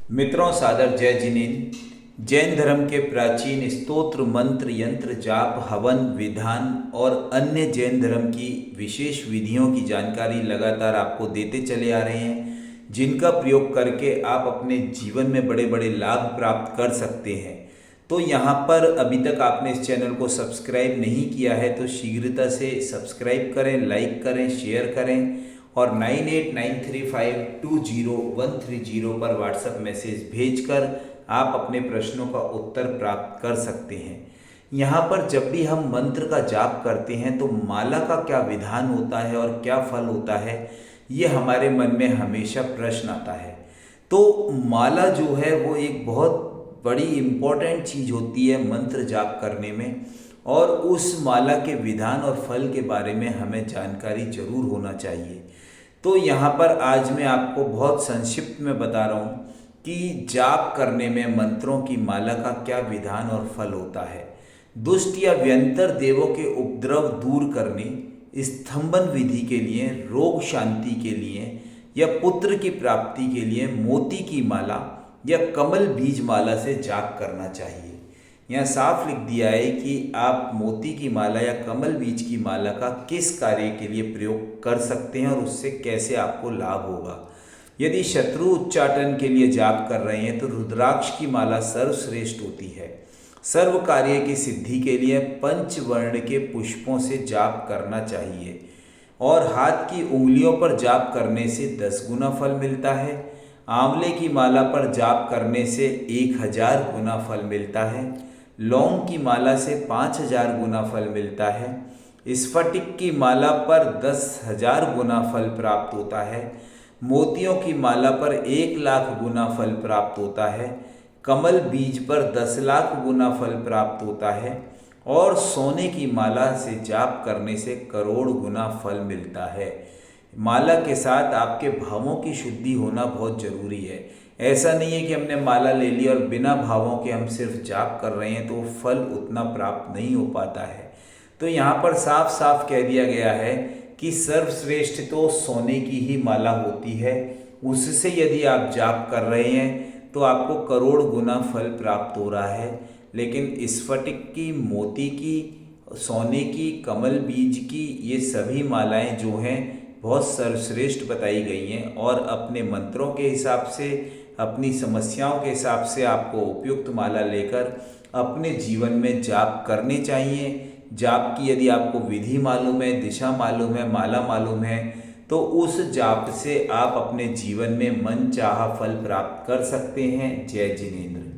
मित्रों, सादर जय जिनेन्द्र। जैन धर्म के प्राचीन स्तोत्र, मंत्र, यंत्र, जाप, हवन, विधान और अन्य जैन धर्म की विशेष विधियों की जानकारी लगातार आपको देते चले आ रहे हैं, जिनका प्रयोग करके आप अपने जीवन में बड़े बड़े लाभ प्राप्त कर सकते हैं। तो यहाँ पर अभी तक आपने इस चैनल को सब्सक्राइब नहीं किया है तो शीघ्रता से सब्सक्राइब करें, लाइक करें, शेयर करें और 9893520130 पर व्हाट्सएप मैसेज भेजकर आप अपने प्रश्नों का उत्तर प्राप्त कर सकते हैं। यहाँ पर जब भी हम मंत्र का जाप करते हैं तो माला का क्या विधान होता है और क्या फल होता है, ये हमारे मन में हमेशा प्रश्न आता है। तो माला जो है वो एक बहुत बड़ी इम्पोर्टेंट चीज़ होती है मंत्र जाप करने में, और उस माला के विधान और फल के बारे में हमें जानकारी जरूर होना चाहिए। तो यहाँ पर आज मैं आपको बहुत संक्षिप्त में बता रहा हूँ कि जाप करने में मंत्रों की माला का क्या विधान और फल होता है। दुष्ट या व्यंतर देवों के उपद्रव दूर करने, स्तंभन विधि के लिए, रोग शांति के लिए या पुत्र की प्राप्ति के लिए मोती की माला या कमल बीज माला से जाप करना चाहिए। यहाँ साफ लिख दिया है कि आप मोती की माला या कमल बीज की माला का किस कार्य के लिए प्रयोग कर सकते हैं और उससे कैसे आपको लाभ होगा। यदि शत्रु उच्चाटन के लिए जाप कर रहे हैं तो रुद्राक्ष की माला सर्वश्रेष्ठ होती है। सर्व कार्य की सिद्धि के लिए पंचवर्ण के पुष्पों से जाप करना चाहिए और हाथ की उंगलियों पर जाप करने से 10 गुना फल मिलता है। आंवले की माला पर जाप करने से 1000 गुना फल मिलता है। लौंग की माला से 5000 गुना फल मिलता है। स्फटिक की माला पर 10,000 गुना फल प्राप्त होता है। मोतियों की माला पर 1,00,000 गुना फल प्राप्त होता है। कमल बीज पर 10 लाख गुना फल प्राप्त होता है और सोने की माला से जाप करने से करोड़ गुना फल मिलता है। माला के साथ आपके भावों की शुद्धि होना बहुत जरूरी है। ऐसा नहीं है कि हमने माला ले ली और बिना भावों के हम सिर्फ जाप कर रहे हैं तो फल उतना प्राप्त नहीं हो पाता है। तो यहाँ पर साफ साफ कह दिया गया है कि सर्वश्रेष्ठ तो सोने की ही माला होती है। उससे यदि आप जाप कर रहे हैं तो आपको करोड़ गुना फल प्राप्त हो रहा है। लेकिन स्फटिक की, मोती की, सोने की, कमल बीज की, ये सभी मालाएं जो हैं बहुत सर्वश्रेष्ठ बताई गई हैं और अपने मंत्रों के हिसाब से, अपनी समस्याओं के हिसाब से आपको उपयुक्त माला लेकर अपने जीवन में जाप करने चाहिए। जाप की यदि आपको विधि मालूम है, दिशा मालूम है, माला मालूम है तो उस जाप से आप अपने जीवन में मन चाहा फल प्राप्त कर सकते हैं। जय जिनेन्द्र।